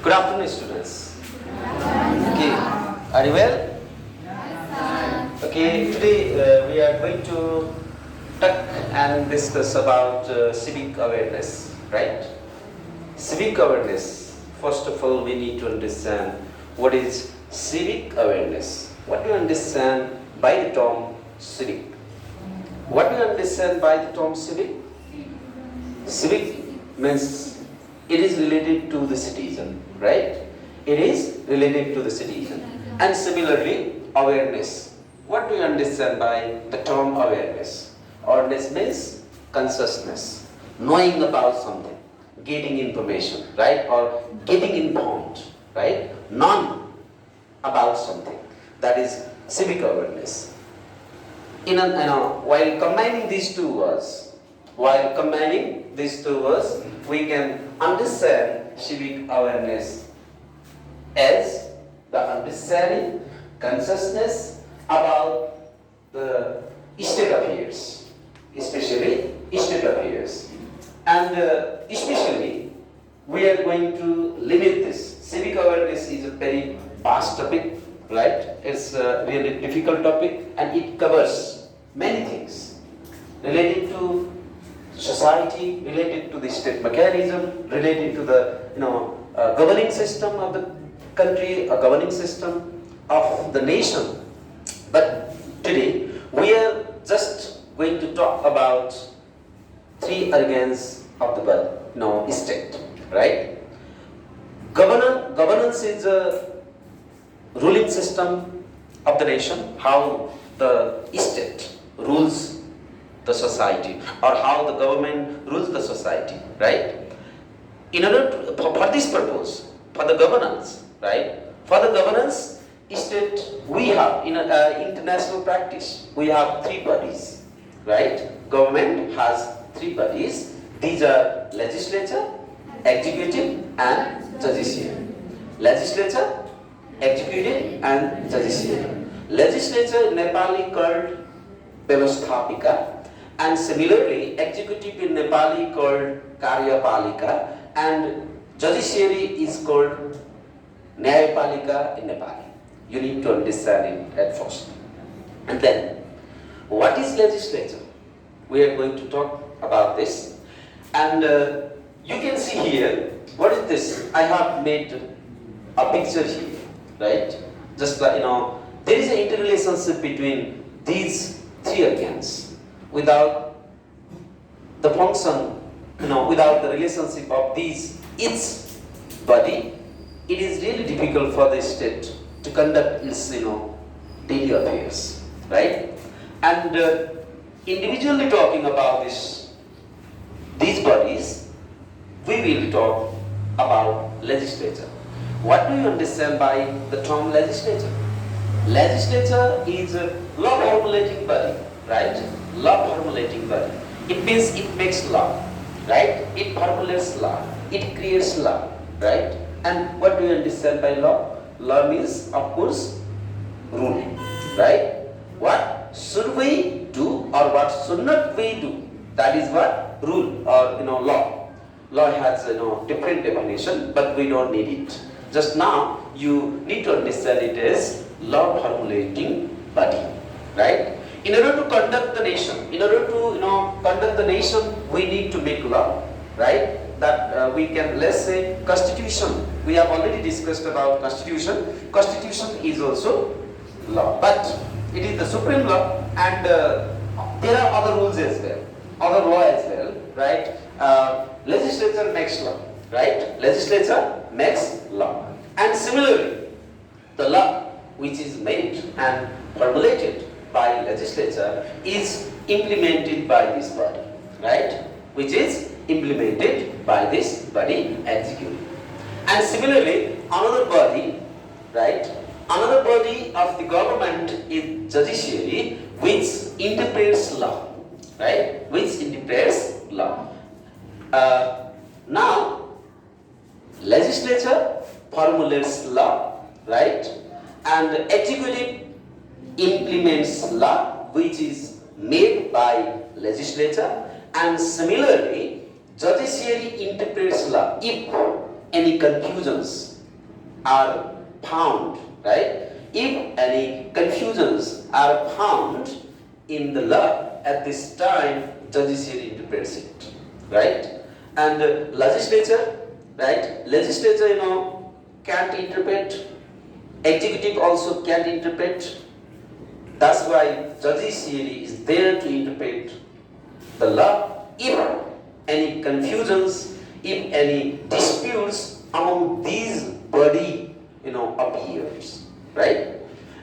Good afternoon, students. Okay, are you well? Okay, today we are going to talk and discuss about civic awareness, right? Civic awareness. First of all, we need to understand what is civic awareness. What do you understand by the term civic? What do you understand by the term civic? Civic means it is related to the citizen, right? It is related to the citizen. And similarly, awareness. What do you understand by the term awareness? Awareness means consciousness, knowing about something, getting information, right? Or getting informed, right? None about something. That is civic awareness. While combining these two words, we can understand civic awareness as the understanding, consciousness about the state affairs, especially state affairs. And especially, we are going to limit this. Civic awareness is a very vast topic, right? It's a really difficult topic, and it covers many things related to society, related to the state mechanism, related to the governing system of the country, a governing system of the nation. But today we are just going to talk about three organs of the state, right? Governance is a ruling system of the nation, how the state rules the society, or how the government rules the society, right? In order to, for this purpose, for the governance, right? For the governance state, we have in international practice, we have three bodies, right? Government has three bodies. These are legislature, executive, and judiciary. Legislature, executive, and judiciary. Legislature in Nepali called Vyavasthapika, and similarly, executive in Nepali called Karyapalika, and judiciary is called Nyayapalika in Nepali. You need to understand it at first. And then, what is legislature? We are going to talk about this. And you can see here, what is this? I have made a picture here, right? Just like, there is an interrelationship between these three organs. Without the function, without the relationship of these, each body, it is really difficult for the state to conduct its, daily affairs, right? And individually talking about these bodies, we will talk about legislature. What do you understand by the term legislature? Legislature is a law formulating body, right? Law formulating body. It means it makes law, right? It formulates law. It creates law, right? And what do you understand by law? Law means, of course, ruling, right? What should we do or what should not we do? That is what rule or law. Law has different definition, but we don't need it. Just now you need to understand it as law formulating body, right? In order to conduct the nation, we need to make law, right? That we can, let's say, constitution. We have already discussed about constitution. Constitution is also law, but it is the supreme law, and there are other rules as well, other law as well, right? Legislature makes law, right? Legislature makes law, and similarly, the law which is made and formulated by legislature is implemented by this body, right? Which is implemented by this body, executive. And similarly, another body, right? Another body of the government is judiciary, which interprets law, right? Which interprets law. Now, legislature formulates law, right? And executive implements law which is made by legislature, and similarly judiciary interprets law. If any confusions are found, right? If any confusions are found in the law, at this time, judiciary interprets it, right? And legislature, right? Legislature, can't interpret. Executive also can't interpret. That's why judiciary is there to interpret the law. If any confusions, if any disputes among these body, appears, right?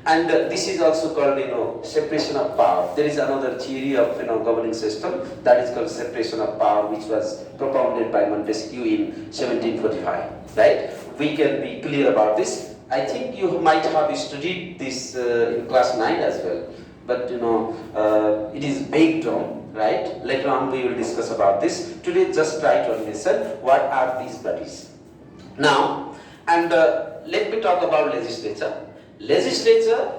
And this is also called, separation of power. There is another theory of, governing system that is called separation of power, which was propounded by Montesquieu in 1745, right? We can be clear about this. I think you might have studied this in class 9 as well, but it is baked on, right? Later on we will discuss about this. Today just try to understand what are these bodies. Now, and let me talk about legislature. Legislature,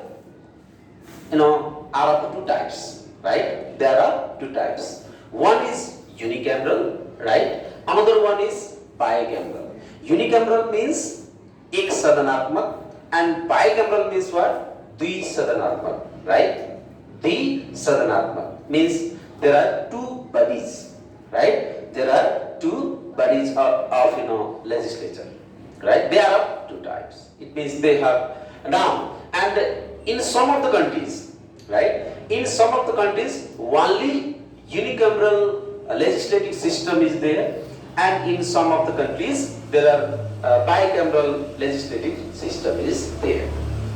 are of two types, right? There are two types. One is unicameral, right? Another one is bicameral. Unicameral means ek sadanatmak, and bicameral means what? Dvi sadanatmak, right? Dvi sadanatmak means there are two bodies, right? There are two bodies of legislature, right? They are of two types. It means they have now, and in some of the countries, right? In some of the countries, only unicameral legislative system is there, and in some of the countries, there are bicameral legislative system is there,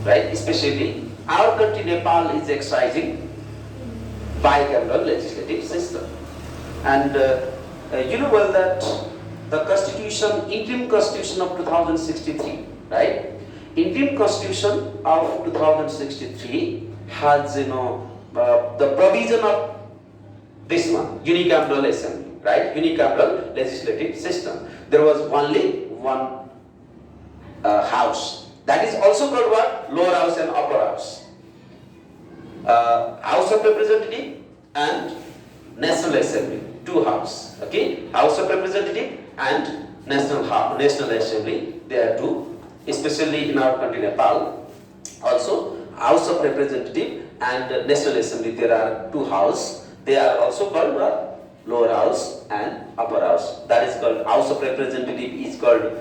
right? Especially our country, Nepal, is exercising bicameral legislative system, and you know well that the Constitution, interim Constitution of 2063, right? Interim Constitution of 2063 has, the provision of this one, unicameral assembly, right? Unicameral legislative system. There was only one house. That is also called what? Lower house and upper house. House of Representative and National Assembly, two houses. Okay, House of Representative and National Assembly. There are two. Especially in our country, Nepal, also House of Representative and National Assembly, there are two houses. They are also called lower house and upper house. That is called House of Representative is called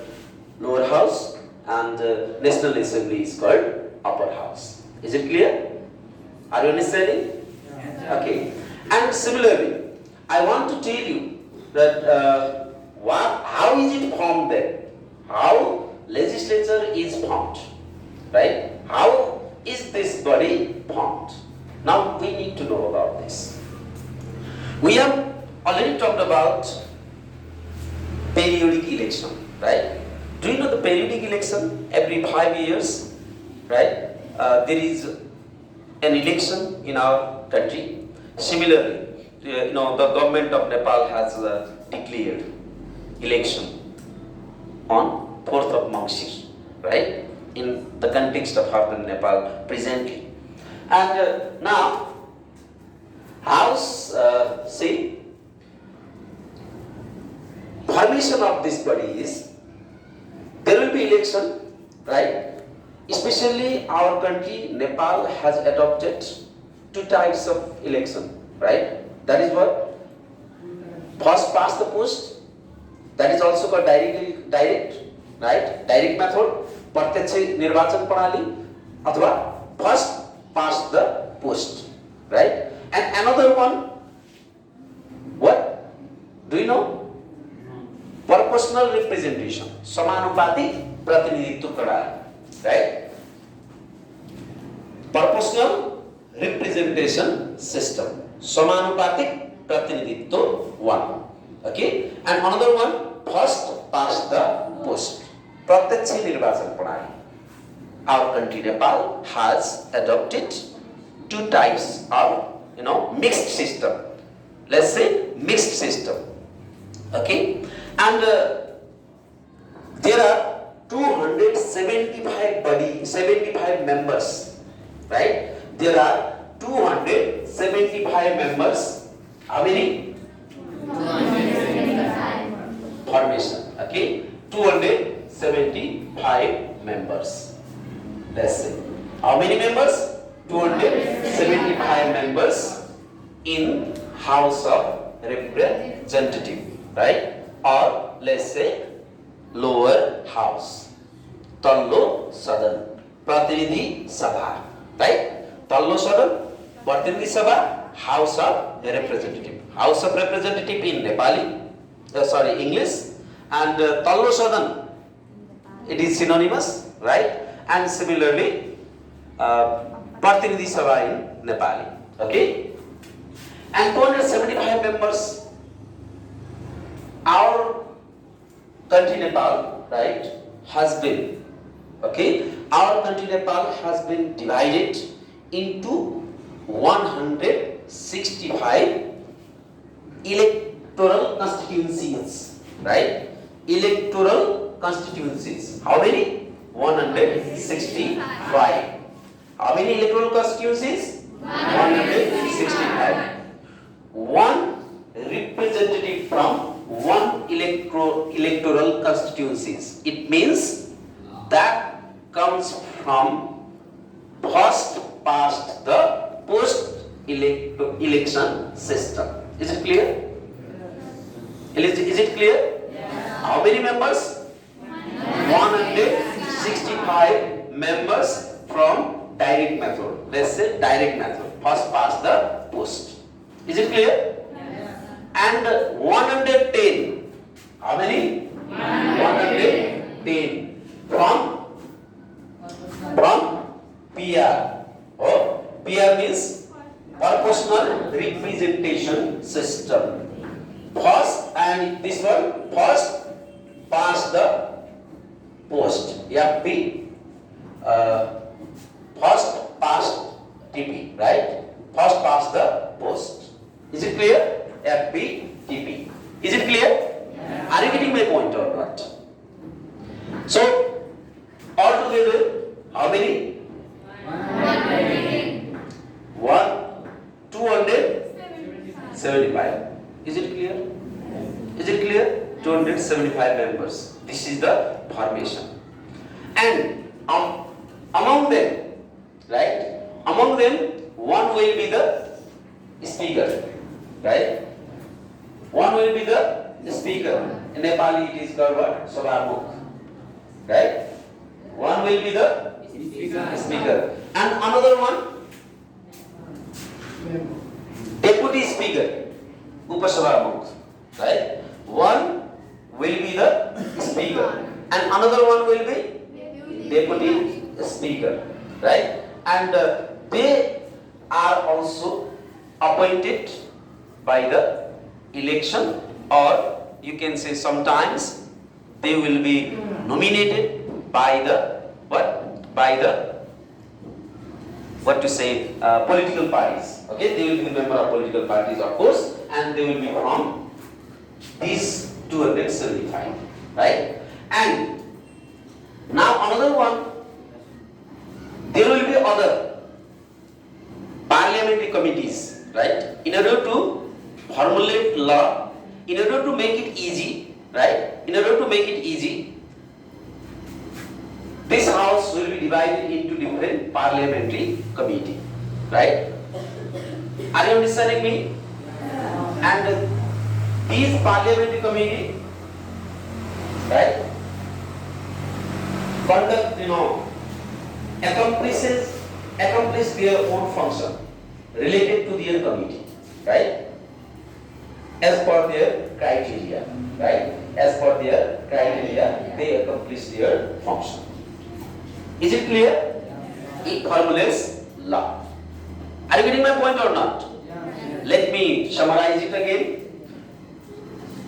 lower house, and National Assembly is called upper house. Is it clear? Are you understanding? Okay. And similarly, I want to tell you that how is it formed then? How legislature is formed, right? How is this body formed? Now we need to know about this. We have already talked about periodic election, right? Do you know the periodic election? Every 5 years, right? There is an election in our country. Similarly, the government of Nepal has declared election on 4th of Mangshir, right? In the context of urban Nepal presently. And now, House, formation of this body is, there will be election, right? Especially our country, Nepal, has adopted two types of election, right? That is what? First past the post, that is also called direct, right? Direct method, प्रत्यक्ष निर्वाचन प्रणाली, अथवा first past the post, right? And another one, what? Do you know? Proportional representation, समानुपातिक प्रतिनिधित्व प्रणाली, right? Proportional representation system, समानुपातिक प्रतिनिधित्व one, okay? And another one, first past the post, प्रत्यक्ष निर्वाचन प्रणाली. Our country Nepal has adopted two types of mixed system. Let's say mixed system, okay? And there are 275 members, right? There are 275 members. How many? 275. Formation, okay? 275 members. Let's say. How many members? 275 members in House of Representative, right? Or let's say lower house. Tallo Sadan. Pratinithi Sabha, right? Tallo Sadan, Pratinithi Sabha, House of Representative. House of Representative in Nepali, English, and Tallo Sadan, it is synonymous, right? And similarly, Pratinithi Sabha in Nepali, okay? And 275 members. Our country Nepal, right, has been, okay, our country Nepal has been divided into 165 electoral constituencies, right? Electoral constituencies. How many? 165. How many electoral constituencies? 165. One representative from one electoral constituencies. It means that comes from first past the post election system. Is it clear? Is it clear? How many members? 165 members from direct method. Let's say direct method. First past the post. Is it clear? And 110. How many? 110 from PR. Oh, PR means proportional representation system. First, and this one, first past the post. FP. First past TP, right? First past the post. Is it clear? FP, TP. Is it clear? Yeah. Are you getting my point or not? So, altogether, how many? 275. Is it clear? Is it clear? 275 members. This is the formation. And among them, right? Among them, one will be the speaker, right? One will be the speaker. In Nepali, it is called what? Sabhamukh, right? One will be the speaker. And another one, deputy speaker, Upasabhamukh, right? One will be the speaker, and another one will be deputy speaker, right? And they are also appointed by the election, or you can say sometimes they will be nominated by the political parties. Okay, they will be the member of political parties, of course, and they will be from these 275, right? And now another one, there will be other parliamentary committees, right? In order to formulate law, in order to make it easy, right? In order to make it easy, this house will be divided into different parliamentary committee, right? Are you understanding me? And these parliamentary committee, right, conduct, accomplish their own function related to their committee, right? As per their criteria, right? As per their criteria, they accomplish their function. Is it clear? It formulates law. Are you getting my point or not? Let me summarize it again.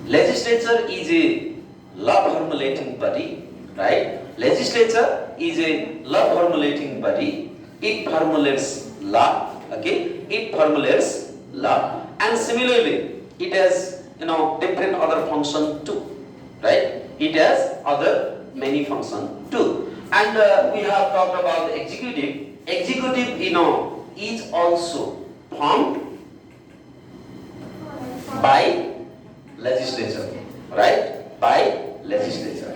Legislature is a law formulating body, right? Legislature is a law formulating body. It formulates law, okay? It formulates law, and similarly, it has different other function too, right? It has other many function too. And we have talked about the executive. Executive, is also formed by legislature, right? By legislature.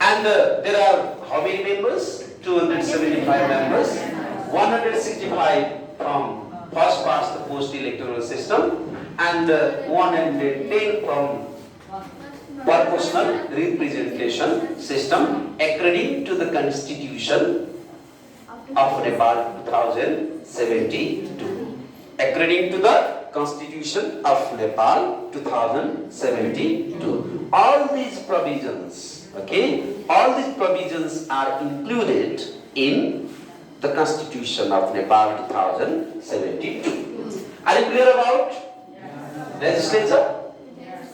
And there are how many members? 275 members. 165 from first past the post electoral system, and 110 from proportional representation system according to the constitution of Nepal 2072. According to the Constitution of Nepal 2072. All these provisions, okay, all these provisions are included in the Constitution of Nepal 2072. Are you clear about legislature?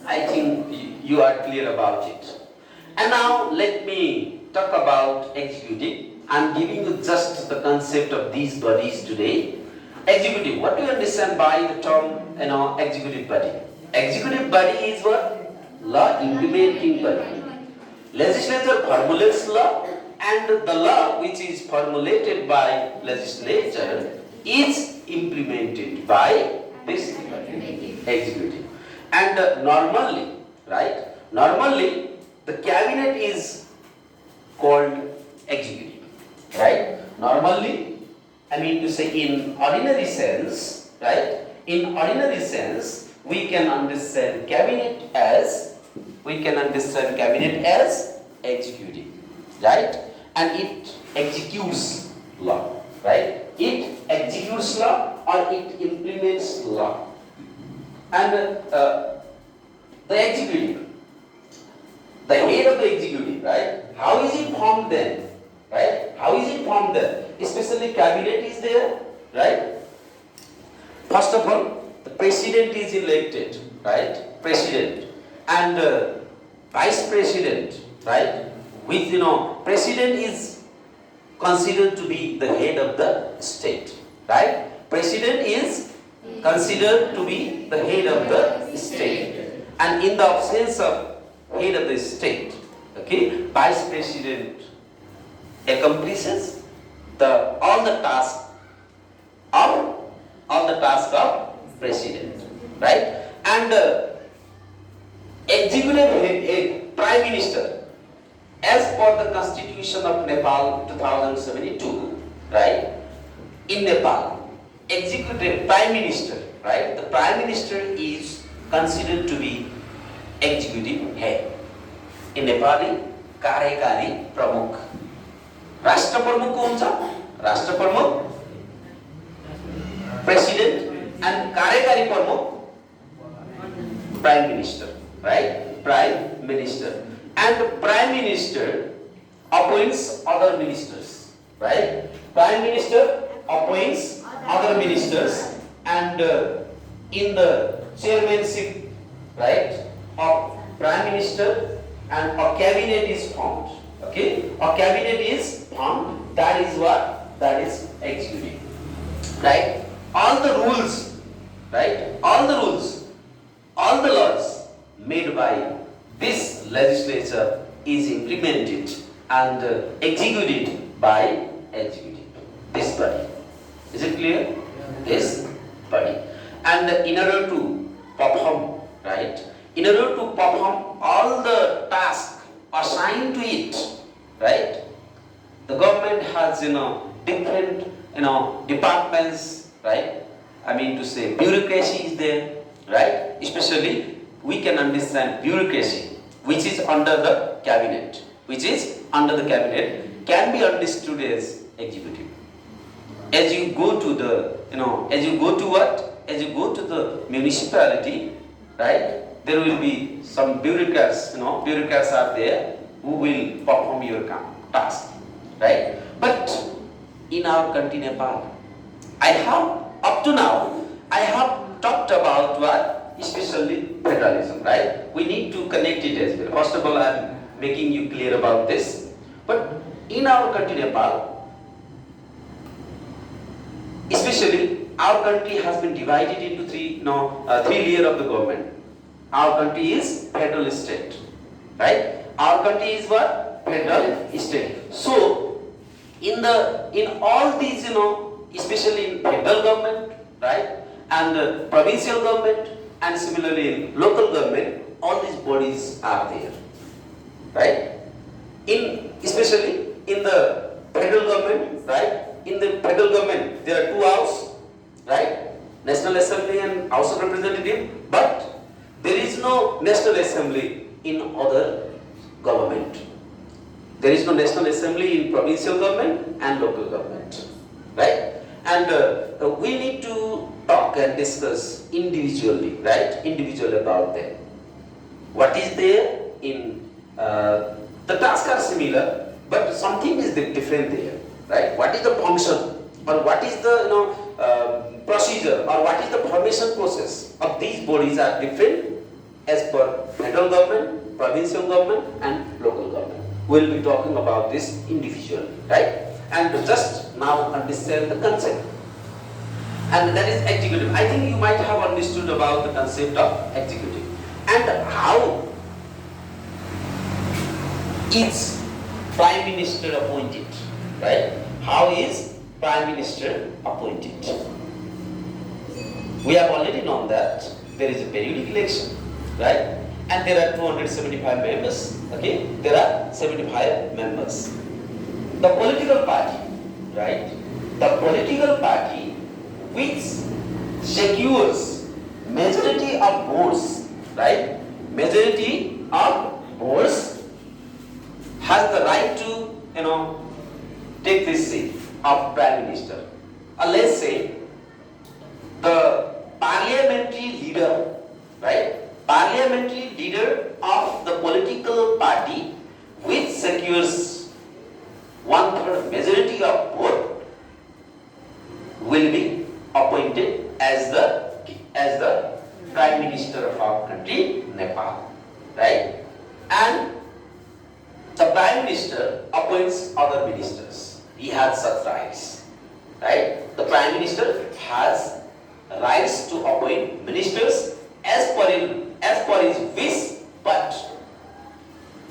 I think you are clear about it. And now let me talk about executive. I am giving you just the concept of these bodies today. Executive, what do you understand by the term, executive body? Executive body is what? Law implementing body. Legislature formulates law, and the law which is formulated by legislature is implemented by this executive. And normally, right? Normally, the cabinet is called executive, right? Normally, I mean to say in ordinary sense, right? In ordinary sense, we can understand cabinet as executive, right? And it executes law, right? It executes law or it implements law. And the executive, the head of the executive, right? How is it formed then? Right? How is it formed then? Especially cabinet is there, right? First of all, the president is elected, right? President and vice president, right? With president is considered to be the head of the state, right? President is considered to be the head of the state, and in the absence of head of the state, okay, vice president accomplishes all the tasks of president, right? And executive head, prime minister, as per the Constitution of Nepal 2072, right? In Nepal, executive prime minister, right? The prime minister is considered to be executive head. In Nepali, कार्यकारी प्रमुख, राष्ट्र प्रमुख को हुन्छ, राष्ट्र प्रमुख, president, and कार्यकारी प्रमुख, prime minister, right? Prime minister, and prime minister appoints other ministers, right? Prime minister appoints other ministers, and in the chairmanship, right, of prime minister, and a cabinet is formed. Okay, a cabinet is formed. That is what? That is executive, right? All the rules, right? All the rules, all the laws made by this legislature is implemented and executed by executive. This body. Is it clear? This body. And in order to perform, right? In order to perform all the tasks assigned to it, right? The government has, different, departments, right? I mean to say bureaucracy is there, right? Especially we can understand bureaucracy, which is under the cabinet, can be understood as executive. As you go to the, as you go to the municipality, right? There will be some bureaucrats, bureaucrats are there who will perform your task, right? But in our country, Nepal, up to now, I have talked about what? Especially federalism, right? We need to connect it as well. First of all, I am making you clear about this. But in our country, Nepal, especially our country has been divided into three layers of the government. Our country is federal state, right? Our country is what? Federal state. So, in all these, especially in federal government, right, and provincial government, and similarly in local government, all these bodies are there, right? Especially in the federal government, right? In the federal government, there are two houses, right? National Assembly and House of Representatives, but there is no National Assembly in other government. There is no National Assembly in provincial government and local government, right? And we need to talk and discuss individually, right? Individually about them. What is there in the tasks are similar, but something is different there, right? What is the function, or what is the procedure, or what is the formation process of these bodies are different as per federal government, provincial government, and local government. We'll be talking about this individually, right? And just now understand the concept. And that is executive. I think you might have understood about the concept of executive and how is Prime Minister appointed, right? How is Prime Minister appointed? We have already known that there is a periodic election, right? And there are 275 members, okay? There are 75 members. The political party, right? The political party which secures majority of votes, right? Majority of votes has the right to, take this seat of Prime Minister. Let's say the parliamentary leader, right? Parliamentary leader of the political party which secures 1/3 majority of vote will be appointed as the Prime Minister of our country, Nepal, right? And the Prime Minister appoints other ministers. He has such rights, right? The Prime Minister has rights to appoint ministers as per his wish, but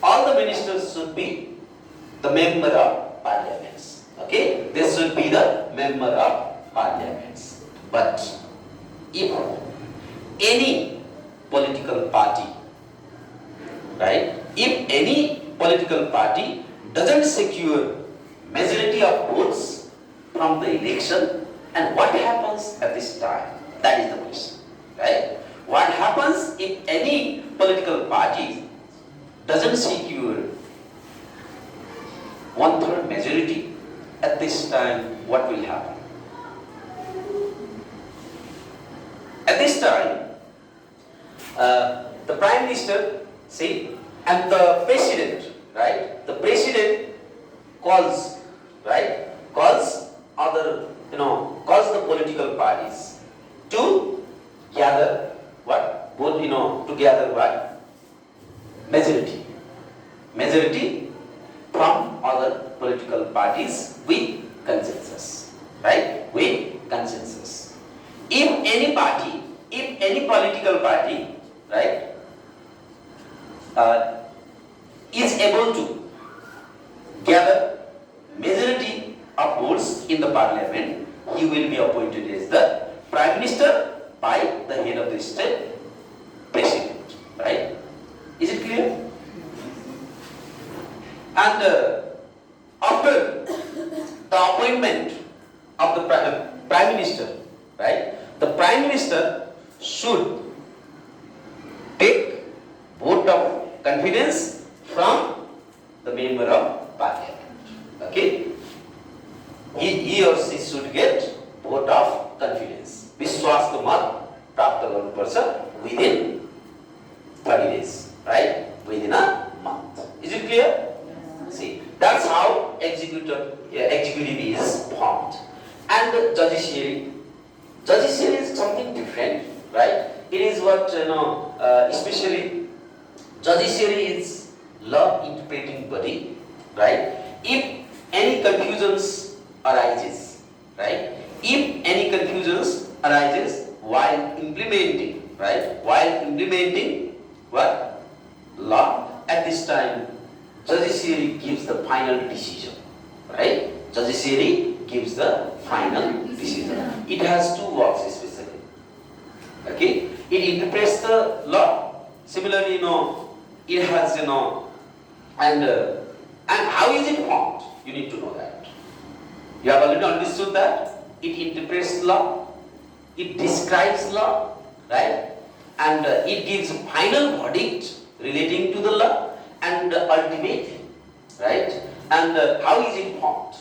all the ministers should be the member of parliaments. Okay? This should be the member of parliaments. But if any political party, right? If any political party doesn't secure majority of votes from the election, and what happens at this time? That is the question, right? What happens if any political party doesn't secure 1/3 majority? At this time, what will happen? At this time, the Prime Minister, and the President, right? The President calls the political parties to gather what? To gather what? Majority from other political parties with consensus, right? With consensus. If any political party, right, is able to gather majority of votes in the parliament, he will be appointed as the Prime Minister by the head of the state, President, right? Is it clear? And after the appointment of the Prime Minister, right, the Prime Minister should take vote of confidence from the member of parliament. Okay? He or she should get vote of confidence. Vishwas ko mat prapta garनुपर्छ within 30 days, right? Within a month. Is it clear? See, that's how executive is formed. And the judiciary is something different, right? It is what, especially judiciary is law interpreting body, right? If any confusions arises, right? If any confusions arises while implementing, right? While implementing what? Law, at this time, judiciary gives the final decision, right? Judiciary gives the final decision. It has two works especially. Okay? It interprets the law. Similarly, it has, and And how is it formed? You need to know that. You have already understood that. It interprets law, it describes law, right? And it gives final verdict relating to the law and ultimately, right? And how is it formed?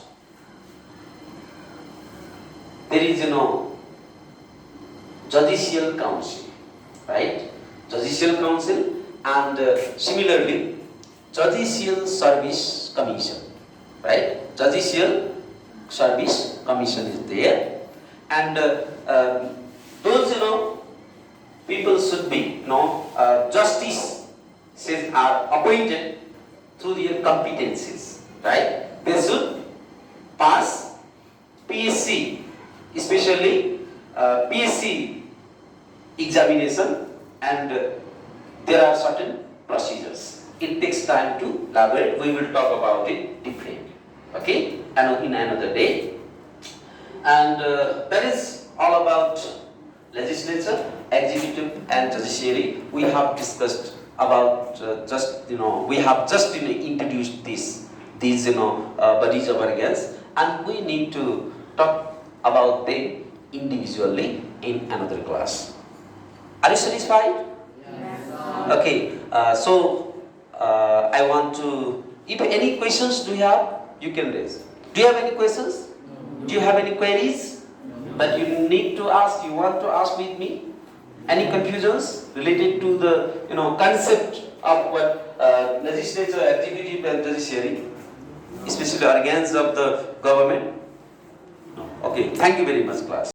There is, judicial council, right? Judicial council, and similarly, judicial service commission, right? Judicial service commission is there, and those people should be justices are appointed through their competencies, right? They should pass PSC, especially PSC examination, and there are certain procedures. It takes time to elaborate. We will talk about it differently, okay, and in another day. And that is all about legislature, executive, and judiciary. We have discussed about we have just introduced these bodies of organs, and we need to talk about them individually in another class. Are you satisfied? Yes. Okay. I want to. If any questions do you have, you can raise. Do you have any questions? No. Do you have any queries that you need to ask? You want to ask with me? Any confusions related to the concept of what legislature, executive, and judiciary, especially organs of the government? No. Okay. Thank you very much, class.